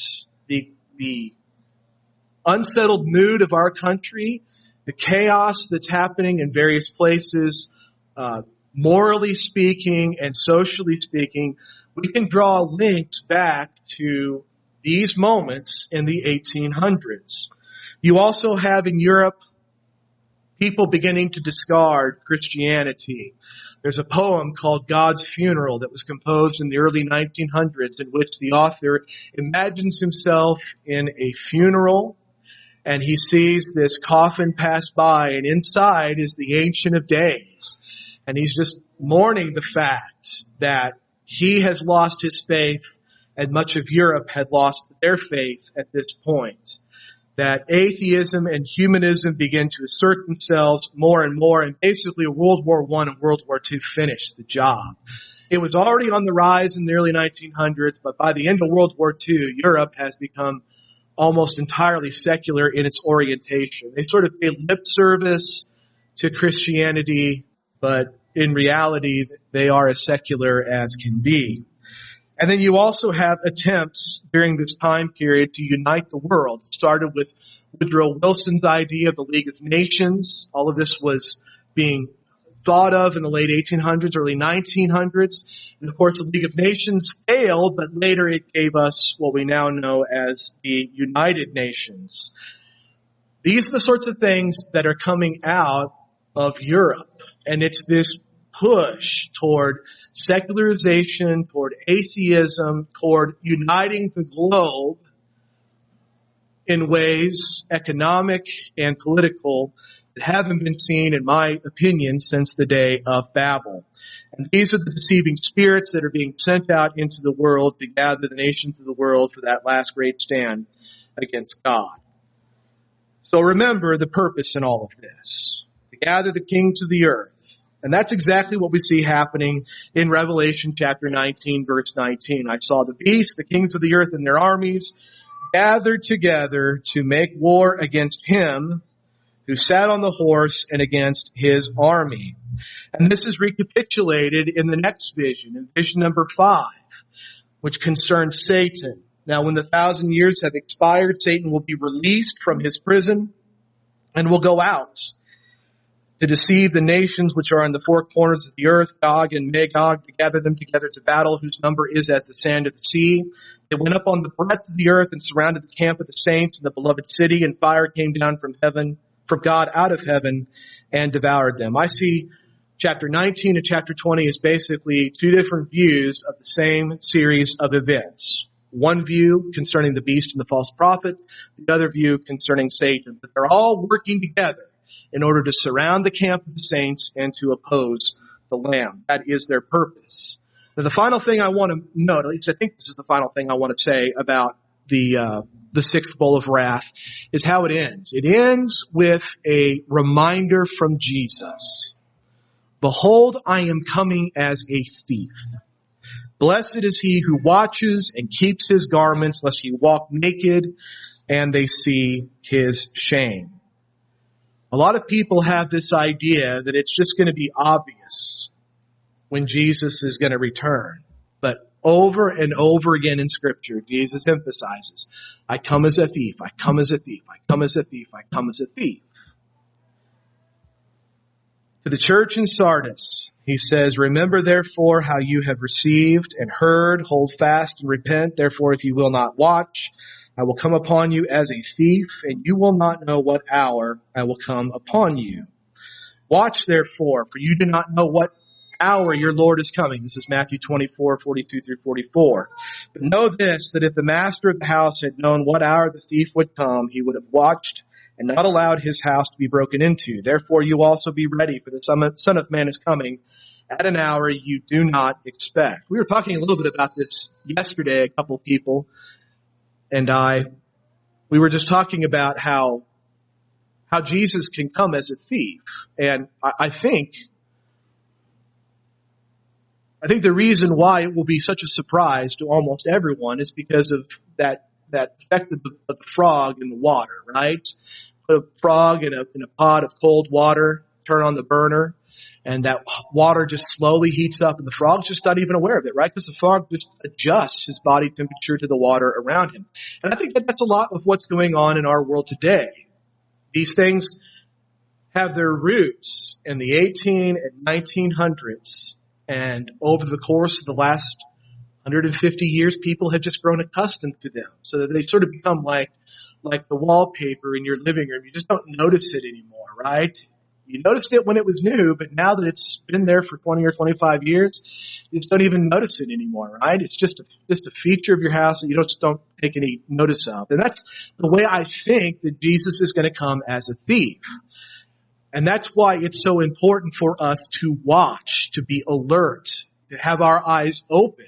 the unsettled mood of our country, the chaos that's happening in various places, morally speaking and socially speaking. We can draw links back to these moments in the 1800s. You also have in Europe people beginning to discard Christianity. There's a poem called God's Funeral that was composed in the early 1900s, in which the author imagines himself in a funeral, and he sees this coffin pass by, and inside is the Ancient of Days. And he's just mourning the fact that he has lost his faith, and much of Europe had lost their faith at this point. That atheism and humanism begin to assert themselves more and more, and basically World War I and World War II finished the job. It was already on the rise in the early 1900s, but by the end of World War II, Europe has become almost entirely secular in its orientation. They sort of pay lip service to Christianity, but in reality, they are as secular as can be. And then you also have attempts during this time period to unite the world. It started with Woodrow Wilson's idea of the League of Nations. All of this was being thought of in the late 1800s, early 1900s. And of course, the League of Nations failed, but later it gave us what we now know as the United Nations. These are the sorts of things that are coming out of Europe. And it's this push toward secularization, toward atheism, toward uniting the globe in ways, economic and political, that haven't been seen, in my opinion, since the day of Babel. And these are the deceiving spirits that are being sent out into the world to gather the nations of the world for that last great stand against God. So remember the purpose in all of this, to gather the kings of the earth. And that's exactly what we see happening in Revelation chapter 19, verse 19. I saw the beast, the kings of the earth and their armies, gathered together to make war against him who sat on the horse and against his army. And this is recapitulated in the next vision, in vision number 5, which concerns Satan. Now, when the 1,000 years have expired, Satan will be released from his prison and will go out to deceive the nations which are in the four corners of the earth, Gog and Magog, to gather them together to battle, whose number is as the sand of the sea. They went up on the breadth of the earth and surrounded the camp of the saints in the beloved city, and fire came down from heaven, from God out of heaven, and devoured them. I see chapter 19 and chapter 20 as basically two different views of the same series of events. One view concerning the beast and the false prophet, the other view concerning Satan. But they're all working together in order to surround the camp of the saints and to oppose the Lamb. That is their purpose. Now, the final thing I want to note, at least I think this is the final thing I want to say about the sixth bowl of wrath, is how it ends. It ends with a reminder from Jesus. Behold, I am coming as a thief. Blessed is he who watches and keeps his garments, lest he walk naked and they see his shame. A lot of people have this idea that it's just going to be obvious when Jesus is going to return. But over and over again in Scripture, Jesus emphasizes, I come as a thief, I come as a thief, I come as a thief, I come as a thief. To the church in Sardis, he says, remember therefore how you have received and heard, hold fast and repent. Therefore, if you will not watch, I will come upon you as a thief, and you will not know what hour I will come upon you. Watch therefore, for you do not know what hour your Lord is coming. This is Matthew 24, 42 through 44. But know this, that if the master of the house had known what hour the thief would come, he would have watched and not allowed his house to be broken into. Therefore you also be ready, for the Son of Man is coming at an hour you do not expect. We were talking a little bit about this yesterday, a couple of people and we were just talking about how Jesus can come as a thief. And I think the reason why it will be such a surprise to almost everyone is because of that effect of the frog in the water, right? Put a frog in a pot of cold water, turn on the burner, and that water just slowly heats up, and the frog's just not even aware of it, right? Because the frog just adjusts his body temperature to the water around him. And I think that's a lot of what's going on in our world today. These things have their roots in the 18 and 1900s, and over the course of the last 150 years, people have just grown accustomed to them, so that they sort of become like the wallpaper in your living room. You just don't notice it anymore, right? You noticed it when it was new, but now that it's been there for 20 or 25 years, you just don't even notice it anymore, right? It's just a feature of your house that you just don't take any notice of. And that's the way I think that Jesus is going to come as a thief. And that's why it's so important for us to watch, to be alert, to have our eyes open,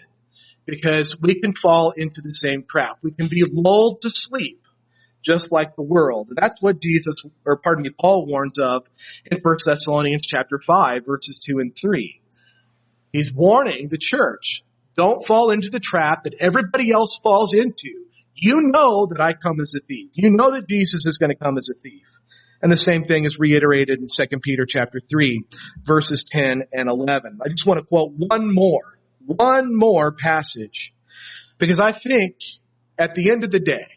because we can fall into the same trap. We can be lulled to sleep, just like the world. And that's what Paul warns of in 1 Thessalonians chapter 5, verses 2 and 3. He's warning the church, don't fall into the trap that everybody else falls into. You know that I come as a thief. You know that Jesus is going to come as a thief. And the same thing is reiterated in 2 Peter chapter 3, verses 10 and 11. I just want to quote one more passage, because I think at the end of the day,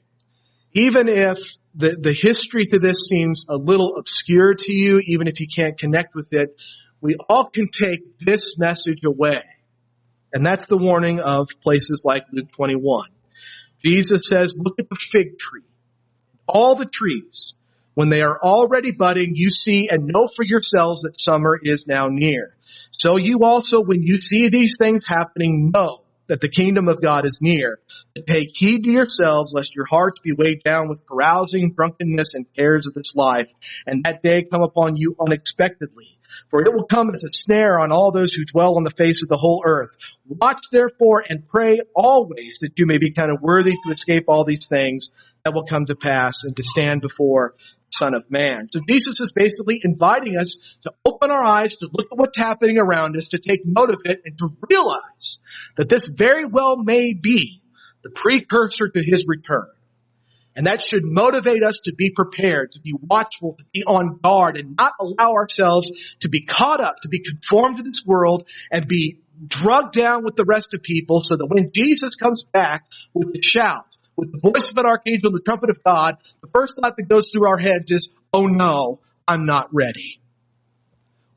even if the history to this seems a little obscure to you, even if you can't connect with it, we all can take this message away. And that's the warning of places like Luke 21. Jesus says, look at the fig tree. All the trees, when they are already budding, you see and know for yourselves that summer is now near. So you also, when you see these things happening, know that the kingdom of God is near. But take heed to yourselves, lest your hearts be weighed down with carousing, drunkenness, and cares of this life, and that day come upon you unexpectedly. For it will come as a snare on all those who dwell on the face of the whole earth. Watch therefore and pray always that you may be counted worthy to escape all these things that will come to pass and to stand before the Son of Man. So Jesus is basically inviting us to open our eyes, to look at what's happening around us, to take note of it, and to realize that this very well may be the precursor to his return. And that should motivate us to be prepared, to be watchful, to be on guard, and not allow ourselves to be caught up, to be conformed to this world, and be drugged down with the rest of people, so that when Jesus comes back with the shout, with the voice of an archangel, the trumpet of God, the first thought that goes through our heads is, oh no, I'm not ready.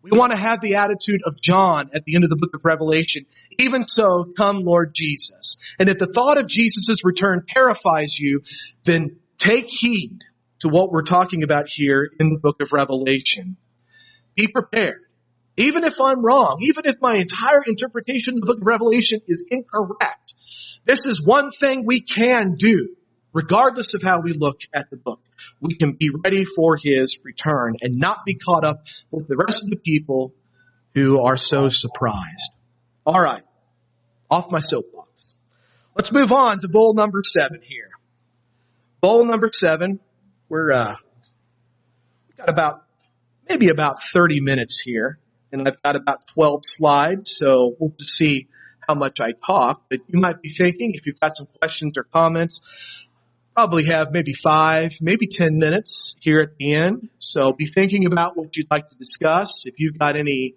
We want to have the attitude of John at the end of the book of Revelation. Even so, come Lord Jesus. And if the thought of Jesus' return terrifies you, then take heed to what we're talking about here in the book of Revelation. Be prepared. Even if I'm wrong, even if my entire interpretation of the book of Revelation is incorrect, this is one thing we can do, regardless of how we look at the book. We can be ready for his return and not be caught up with the rest of the people who are so surprised. All right, off my soapbox. Let's move on to bowl number 7 here. Bowl number 7, we've got maybe about 30 minutes here, and I've got about 12 slides, so we'll just see how much I talk. But you might be thinking, if you've got some questions or comments, probably have maybe 5, maybe 10 minutes here at the end. So be thinking about what you'd like to discuss. If you've got any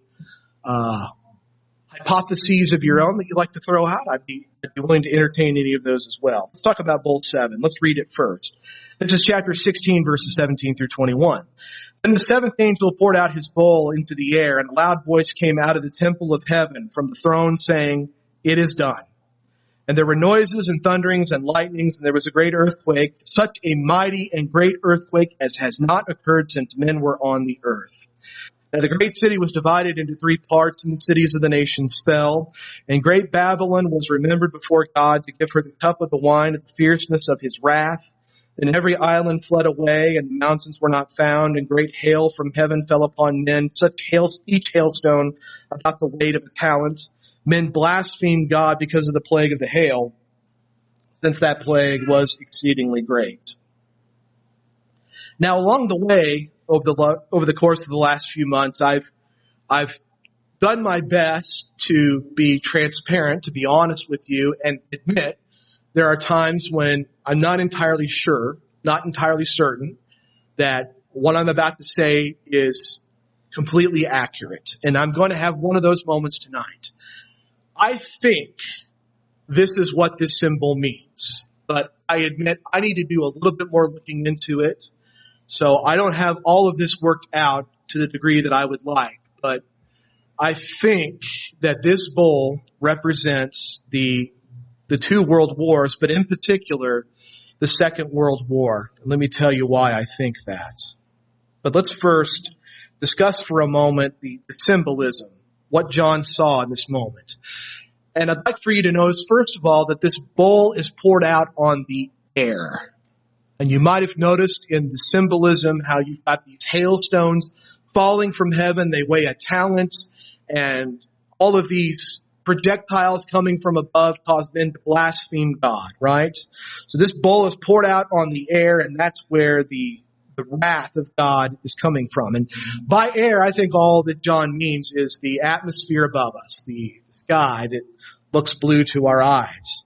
hypotheses of your own that you'd like to throw out, I'd be willing to entertain any of those as well. Let's talk about bowl 7. Let's read it first. This is chapter 16, verses 17 through 21. Then the seventh angel poured out his bowl into the air, and a loud voice came out of the temple of heaven from the throne saying, "It is done." And there were noises and thunderings and lightnings, and there was a great earthquake, such a mighty and great earthquake as has not occurred since men were on the earth. Now the great city was divided into 3 parts, and the cities of the nations fell. And great Babylon was remembered before God to give her the cup of the wine of the fierceness of his wrath. Then every island fled away, and the mountains were not found, and great hail from heaven fell upon men, each hailstone about the weight of a talent. Men blasphemed God because of the plague of the hail, since that plague was exceedingly great. Now, along the way, over the course of the last few months, I've done my best to be transparent, to be honest with you, and admit there are times when I'm not entirely sure, not entirely certain, that what I'm about to say is completely accurate. And I'm going to have one of those moments tonight. I think this is what this symbol means, but I admit I need to do a little bit more looking into it. So I don't have all of this worked out to the degree that I would like, but I think that this bowl represents the 2 world wars, but in particular, the Second World War. And let me tell you why I think that. But let's first discuss for a moment the symbolism, what John saw in this moment. And I'd like for you to notice, first of all, that this bowl is poured out on the air. And you might have noticed in the symbolism how you've got these hailstones falling from heaven. They weigh a talent, and all of these projectiles coming from above cause men to blaspheme God, right? So this bowl is poured out on the air, and that's where the wrath of God is coming from. And by air, I think all that John means is the atmosphere above us, the sky that looks blue to our eyes.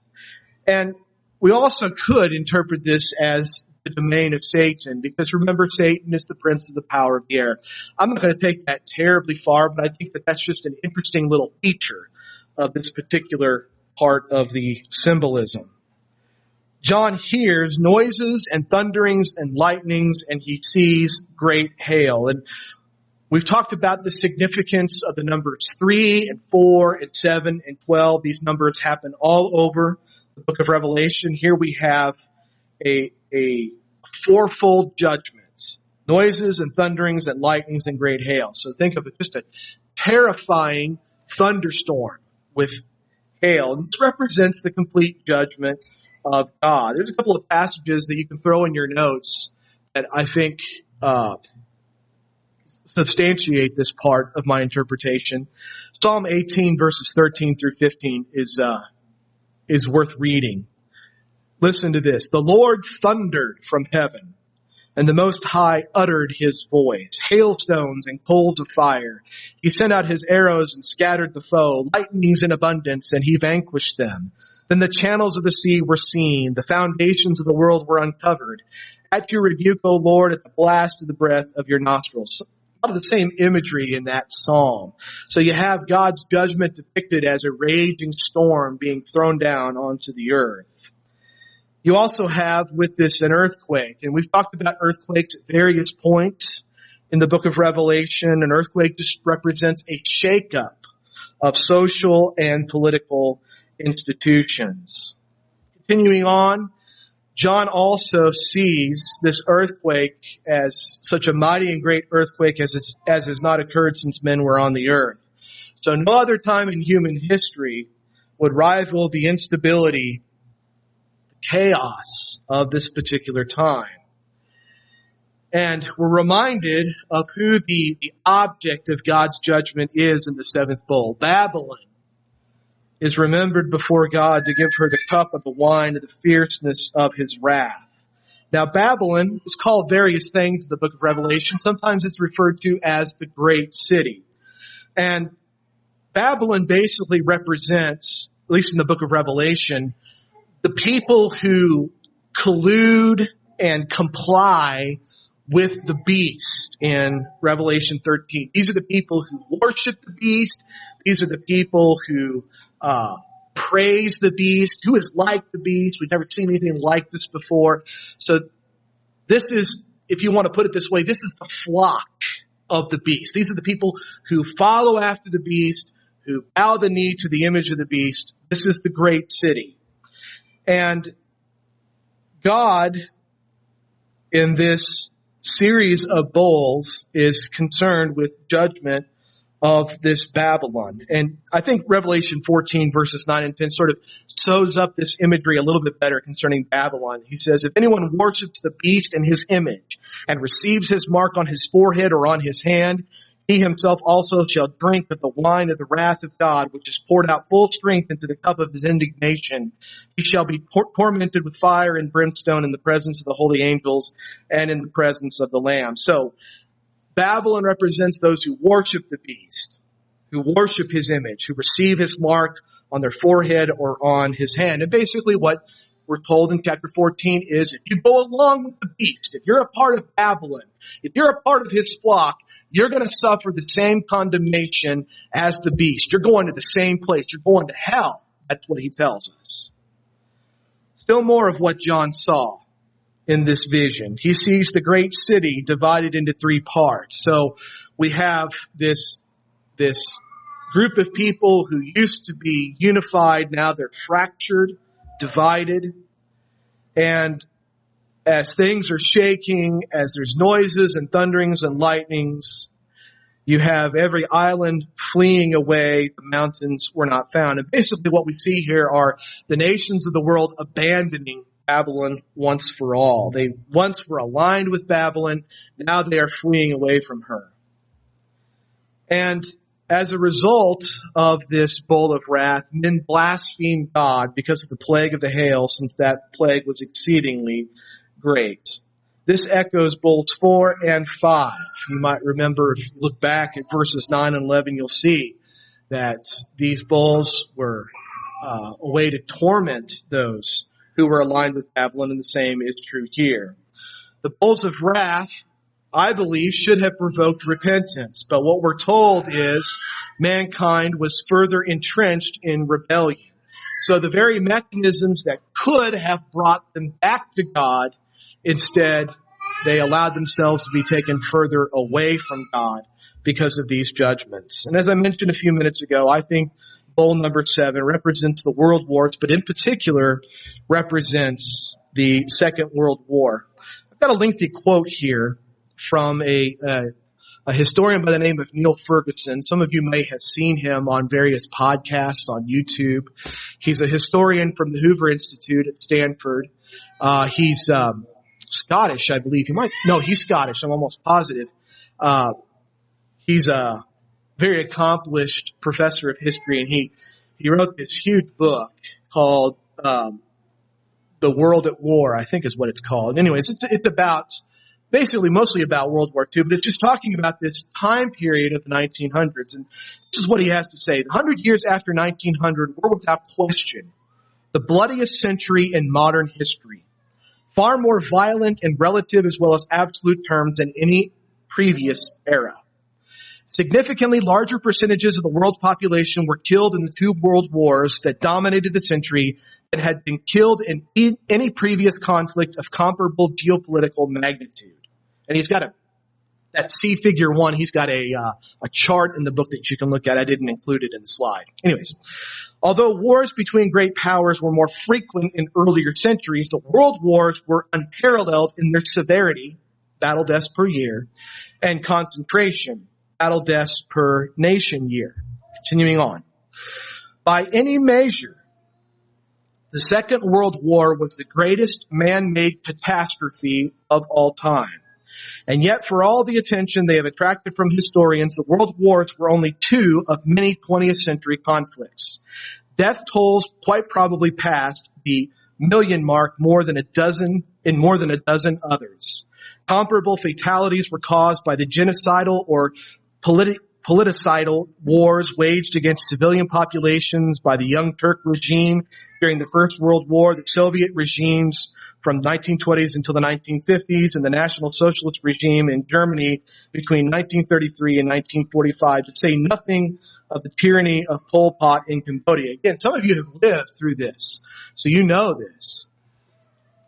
And we also could interpret this as the domain of Satan, because remember, Satan is the prince of the power of the air. I'm not going to take that terribly far, but I think that that's just an interesting little feature of this particular part of the symbolism. John hears noises and thunderings and lightnings, and he sees great hail. And We've talked about the significance of the numbers 3 and 4 and 7 and 12. These numbers happen all over the book of Revelation. Here we have a fourfold judgment. Noises and thunderings and lightnings and great hail. So think of it, just a terrifying thunderstorm with hail. And this represents the complete judgment of God. There's a couple of passages that you can throw in your notes that I think substantiate this part of my interpretation. Psalm 18 verses 13 through 15 is worth reading. Listen to this. The Lord thundered from heaven, and the Most High uttered his voice. Hailstones and coals of fire. He sent out his arrows and scattered the foe. Lightnings in abundance, and he vanquished them. Then the channels of the sea were seen. The foundations of the world were uncovered. At your rebuke, O Lord, at the blast of the breath of your nostrils. A lot of the same imagery in that psalm. So you have God's judgment depicted as a raging storm being thrown down onto the earth. You also have with this an earthquake, and we've talked about earthquakes at various points in the book of Revelation. An earthquake just represents a shakeup of social and political institutions. Continuing on, John also sees this earthquake as such a mighty and great earthquake as has not occurred since men were on the earth. So no other time in human history would rival the instability, chaos of this particular time. And we're reminded of who the object of God's judgment is in the seventh bowl. Babylon is remembered before God to give her the cup of the wine of the fierceness of his wrath. Now, Babylon is called various things in the book of Revelation. Sometimes it's referred to as the great city. And Babylon basically represents, at least in the book of Revelation, the people who collude and comply with the beast in Revelation 13. These are the people who worship the beast. These are the people who praise the beast, who is like the beast. We've never seen anything like this before. So this is, if you want to put it this way, this is the flock of the beast. These are the people who follow after the beast, who bow the knee to the image of the beast. This is the great city. And God, in this series of bowls, is concerned with judgment of this Babylon. And I think Revelation 14 verses 9 and 10 sort of sews up this imagery a little bit better concerning Babylon. He says, if anyone worships the beast and his image and receives his mark on his forehead or on his hand, he himself also shall drink of the wine of the wrath of God, which is poured out full strength into the cup of his indignation. He shall be tormented with fire and brimstone in the presence of the holy angels and in the presence of the Lamb. So Babylon represents those who worship the beast, who worship his image, who receive his mark on their forehead or on his hand. And basically what we're told in chapter 14 is, if you go along with the beast, if you're a part of Babylon, if you're a part of his flock, you're going to suffer the same condemnation as the beast. You're going to the same place. You're going to hell. That's what he tells us. Still more of what John saw in this vision. He sees the great city divided into three parts. So we have this group of people who used to be unified. Now they're fractured, divided. And as things are shaking, as there's noises and thunderings and lightnings, you have every island fleeing away. The mountains were not found. And basically what we see here are the nations of the world abandoning Babylon once for all. They once were aligned with Babylon. Now they are fleeing away from her. And as a result of this bowl of wrath, men blasphemed God because of the plague of the hail, since that plague was exceedingly great. This echoes bowls 4 and 5. You might remember, if you look back at verses 9 and 11, you'll see that these bowls were a way to torment those who were aligned with Babylon, and the same is true here. The bowls of wrath, I believe, should have provoked repentance, but what we're told is mankind was further entrenched in rebellion. So the very mechanisms that could have brought them back to God, instead, they allowed themselves to be taken further away from God because of these judgments. And as I mentioned a few minutes ago, I think bowl number 7 represents the world wars, but in particular represents the Second World War. I've got a lengthy quote here from a historian by the name of Neil Ferguson. Some of you may have seen him on various podcasts on YouTube. He's a historian from the Hoover Institute at Stanford. He's Scottish, I believe. He's Scottish. I'm almost positive. He's a very accomplished professor of history, and he wrote this huge book called The World at War, I think is what it's called. Anyways, it's about basically mostly about World War II, but it's just talking about this time period of the 1900s. And this is what he has to say. The 100 years after 1900 were without question the bloodiest century in modern history, far more violent in relative as well as absolute terms than any previous era. Significantly larger percentages of the world's population were killed in the 2 world wars that dominated the century than had been killed in any previous conflict of comparable geopolitical magnitude. And he's got that C figure 1, he's got a chart in the book that you can look at. I didn't include it in the slide. Anyways, although wars between great powers were more frequent in earlier centuries, the world wars were unparalleled in their severity, battle deaths per year, and concentration, battle deaths per nation year. Continuing on. By any measure, the Second World War was the greatest man-made catastrophe of all time. And yet, for all the attention they have attracted from historians, the world wars were only 2 of many 20th century conflicts. Death tolls quite probably passed the million mark in more than a dozen others. Comparable fatalities were caused by the genocidal or politicidal wars waged against civilian populations by the Young Turk regime during the First World War, the Soviet regimes from 1920s until the 1950s, and the National Socialist regime in Germany between 1933 and 1945, to say nothing of the tyranny of Pol Pot in Cambodia. Again, some of you have lived through this, so you know this.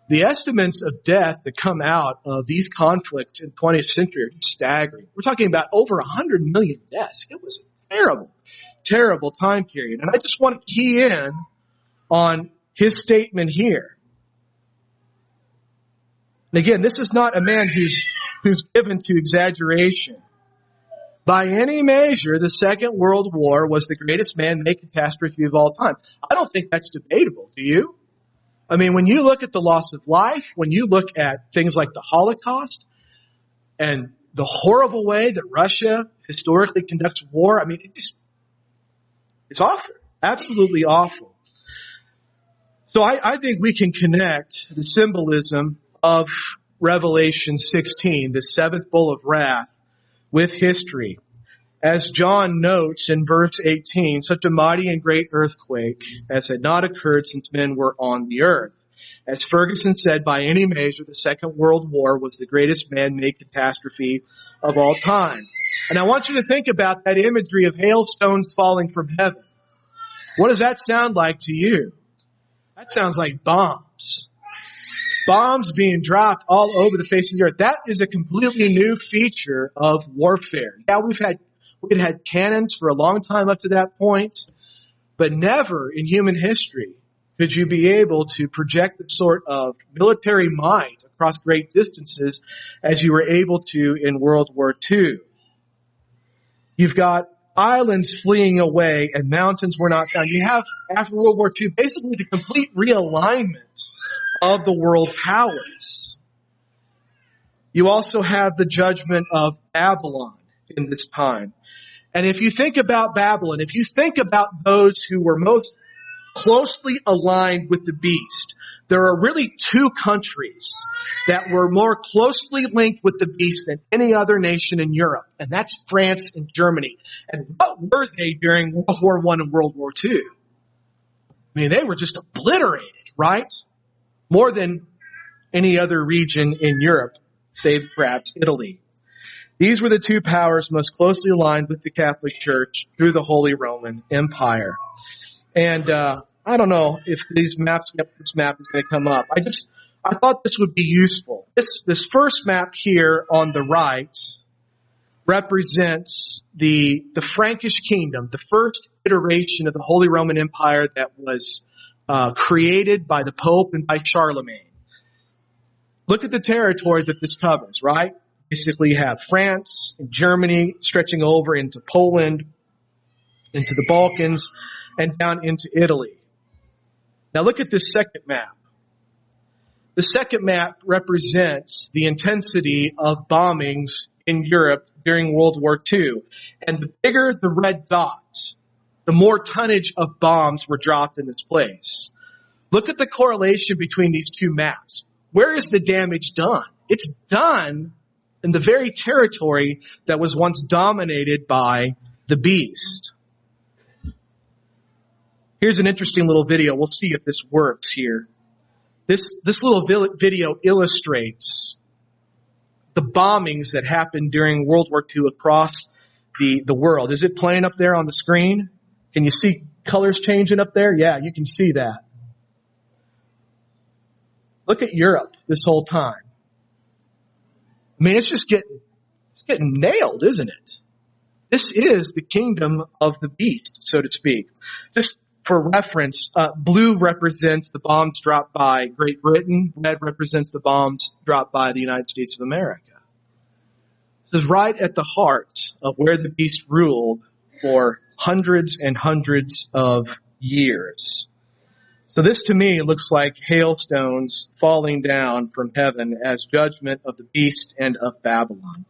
The estimates of death that come out of these conflicts in the 20th century are staggering. We're talking about over 100 million deaths. It was a terrible, terrible time period. And I just want to key in on his statement here. And again, this is not a man who's given to exaggeration. By any measure, the Second World War was the greatest man-made catastrophe of all time. I don't think that's debatable, do you? I mean, when you look at the loss of life, when you look at things like the Holocaust and the horrible way that Russia historically conducts war, I mean, it's awful, absolutely awful. So I think we can connect the symbolism of Revelation 16, the 7th bowl of wrath, with history. As John notes in verse 18, such a mighty and great earthquake as had not occurred since men were on the earth. As Ferguson said, by any measure, the Second World War was the greatest man-made catastrophe of all time. And I want you to think about that imagery of hailstones falling from heaven. What does that sound like to you? That sounds like bombs. Bombs being dropped all over the face of the earth. That is a completely new feature of warfare. Yeah, we'd had cannons for a long time up to that point, but never in human history could you be able to project the sort of military might across great distances as you were able to in World War II. You've got islands fleeing away and mountains were not found. You have, after World War II, basically the complete realignment of the world powers. You also have the judgment of Babylon in this time. And if you think about Babylon, if you think about those who were most closely aligned with the beast, there are really 2 countries that were more closely linked with the beast than any other nation in Europe, and that's France and Germany. And what were they during World War I and World War II? I mean, they were just obliterated, right? More than any other region in Europe, save perhaps Italy. These were the 2 powers most closely aligned with the Catholic Church through the Holy Roman Empire. And I don't know if this map is going to come up. I thought this would be useful. This first map here on the right represents the Frankish kingdom, the first iteration of the Holy Roman Empire that was created by the Pope and by Charlemagne. Look at the territory that this covers, right? Basically, you have France and Germany stretching over into Poland, into the Balkans, and down into Italy. Now look at this second map. The second map represents the intensity of bombings in Europe during World War II. And the bigger the red dots, the more tonnage of bombs were dropped in this place. Look at the correlation between these two maps. Where is the damage done? It's done in the very territory that was once dominated by the beast. Here's an interesting little video. We'll see if this works here. This little video illustrates the bombings that happened during World War II across the world. Is it playing up there on the screen? Can you see colors changing up there? Yeah, you can see that. Look at Europe this whole time. I mean, it's getting nailed, isn't it? This is the kingdom of the beast, so to speak. Just for reference, blue represents the bombs dropped by Great Britain. Red represents the bombs dropped by the United States of America. This is right at the heart of where the beast ruled for hundreds and hundreds of years. So this to me looks like hailstones falling down from heaven as judgment of the beast and of Babylon.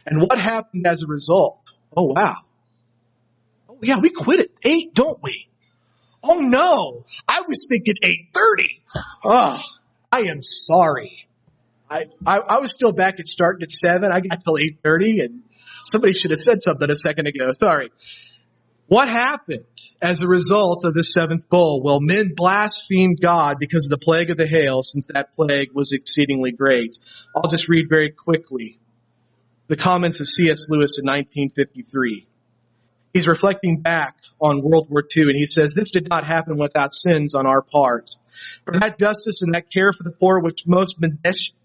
And what happened as a result? Oh, wow. Oh, yeah, we quit at 8, don't we? Oh, no. I was thinking 8:30. Oh, I am sorry. I was still back at starting at 7. I got till 8:30, and somebody should have said something a second ago. Sorry. What happened as a result of the seventh bowl? Well, men blasphemed God because of the plague of the hail, since that plague was exceedingly great. I'll just read very quickly the comments of C.S. Lewis in 1953. He's reflecting back on World War II, and he says, "This did not happen without sins on our part. For that justice and that care for the poor which most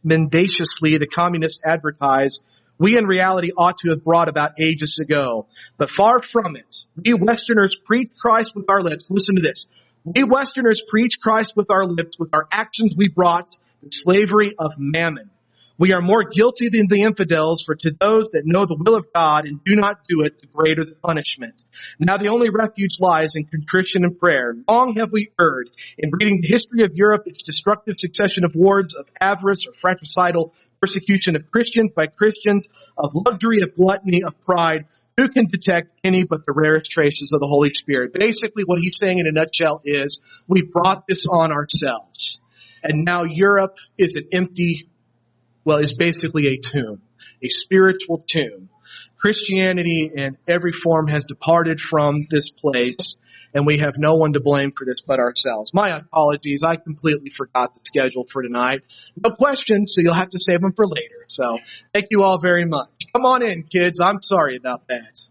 mendaciously the communists advertise, we in reality ought to have brought about ages ago. But far from it. We Westerners preach Christ with our lips." Listen to this. "We Westerners preach Christ with our lips. With our actions we brought the slavery of mammon. We are more guilty than the infidels, for to those that know the will of God and do not do it, the greater the punishment. Now the only refuge lies in contrition and prayer. Long have we erred in reading the history of Europe, its destructive succession of wars, of avarice or fratricidal persecution of Christians by Christians, of luxury, of gluttony, of pride. Who can detect any but the rarest traces of the Holy Spirit?" Basically, what he's saying in a nutshell is, we brought this on ourselves. And now Europe is is basically a tomb, a spiritual tomb. Christianity in every form has departed from this place, and we have no one to blame for this but ourselves. My apologies. I completely forgot the schedule for tonight. No questions, so you'll have to save them for later. So thank you all very much. Come on in, kids. I'm sorry about that.